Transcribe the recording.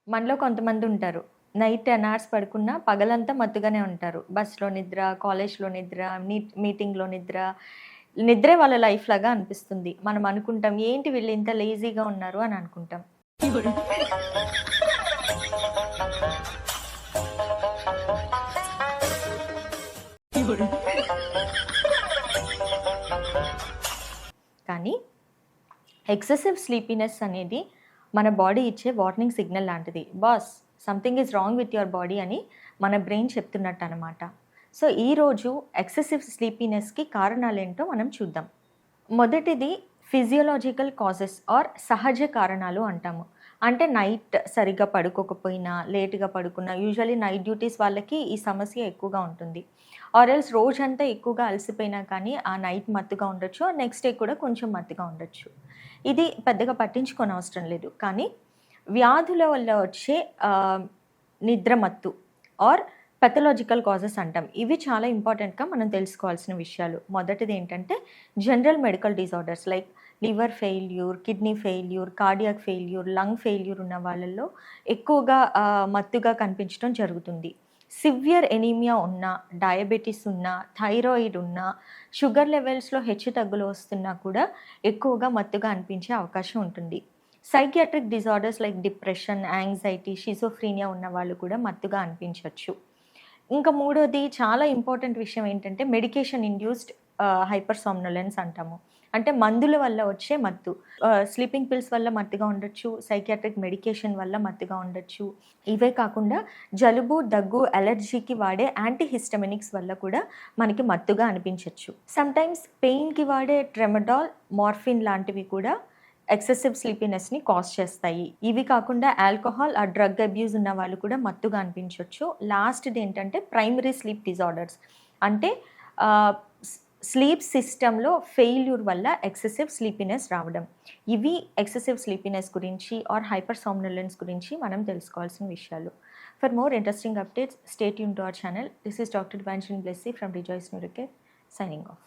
మనలో కొంతమంది ఉంటారు. నైట్ 10 అవర్స్ పడుకున్నా పగలంతా మత్తుగానే ఉంటారు. బస్‌లో నిద్ర, కాలేజ్‌లో నిద్ర, మీటింగ్‌లో నిద్ర. నిద్రే వాళ్ళ లైఫ్ లాగా అనిపిస్తుంది. మనం అనుకుంటాం ఏంటి వీళ్ళు ఇంత లేజీగా ఉన్నారు అని అనుకుంటాం. కానీ ఎక్సెసివ్ స్లీపీనెస్ అనేది మన బాడీ ఇచ్చే వార్నింగ్ సిగ్నల్ లాంటిది. Boss something is wrong with your body అని మన బ్రెయిన్ చెప్తున్నట్టు అనమాట. సో ఈరోజు ఎక్సెసివ్ స్లీపీనెస్‌కి కారణాలేంటో మనం చూద్దాం. మొదటిది ఫిజియోలాజికల్ కాజెస్ ఆర్ సహజ కారణాలు అంటాము. అంటే నైట్ సరిగ్గా పడుకోకపోయినా, లేట్‌గా పడుకున్నా యూజువల్లీ నైట్ డ్యూటీస్ వాళ్ళకి ఈ సమస్య ఎక్కువగా ఉంటుంది. ఆర్ ఎల్స్ రోజంతా ఎక్కువగా అలసిపోయినా కానీ ఆ నైట్ మత్తుగా ఉండొచ్చు. నెక్స్ట్ డే కూడా కొంచెం మత్తుగా ఉండొచ్చు. ఇది పెద్దగా పట్టించుకోనవసరం లేదు. కానీ వ్యాధుల వల్ల వచ్చే నిద్ర మత్తు ఆర్ పెథలాజికల్ కాజెస్ అంటాం. ఇవి చాలా ఇంపార్టెంట్‌గా మనం తెలుసుకోవాల్సిన విషయాలు. మొదటిది ఏంటంటే general medical disorders like liver failure, kidney failure, cardiac failure, lung failure ఉన్న వాళ్ళల్లో ఎక్కువగా మత్తుగా కనిపించడం జరుగుతుంది. సివియర్ ఎనీమియా ఉన్నా, డయాబెటిస్ ఉన్నా, థైరాయిడ్ ఉన్నా, షుగర్ లెవెల్స్‌లో హెచ్చుతగ్గులు వస్తున్నా కూడా ఎక్కువగా మత్తుగా అనిపించే అవకాశం ఉంటుంది. Psychiatric disorders like depression, anxiety, schizophrenia ఉన్న వాళ్ళు కూడా మత్తుగా అనిపించొచ్చు. ఇంకా మూడోది చాలా ఇంపార్టెంట్ విషయం ఏంటంటే మెడికేషన్ ఇండ్యూస్డ్ హైపర్ సోమ్నోలెన్స్ అంటాము. అంటే మందుల వల్ల వచ్చే మత్తు. స్లీపింగ్ పిల్స్ వల్ల మత్తుగా ఉండొచ్చు, సైకియాట్రిక్ మెడికేషన్ వల్ల మత్తుగా ఉండొచ్చు. ఇవే కాకుండా జలుబు, దగ్గు, అలర్జీకి వాడే యాంటీహిస్టమినిక్స్ వల్ల కూడా మనకి మత్తుగా అనిపించొచ్చు. సమ్‌టైమ్స్ పెయిన్‌కి వాడే ట్రెమడాల్, మార్ఫిన్ లాంటివి కూడా ఎక్సెసివ్ స్లీపీనెస్‌ని కాజ్ చేస్తాయి. ఇవి కాకుండా ఆల్కహాల్ ఆర్ డ్రగ్ అబ్యూజ్ ఉన్న వాళ్ళు కూడా మత్తుగా అనిపించొచ్చు. లాస్ట్‌ది ఏంటంటే ప్రైమరీ స్లీప్ డిజార్డర్స్. అంటే ఆహ్, స్లీప్ సిస్టమ్‌లో ఫెయిల్యూర్ వల్ల ఎక్సెసివ్ స్లీపీనెస్ రావడం. ఇవి ఎక్సెసివ్ స్లీపీనెస్ గురించి ఆర్ హైపర్ సోమ్నోలెన్స్ గురించి మనం తెలుసుకోవాల్సిన విషయాలు. For more interesting updates stay tuned to our channel. This is doctor Dipanjan Blessy from Rejoice Neurocare signing off.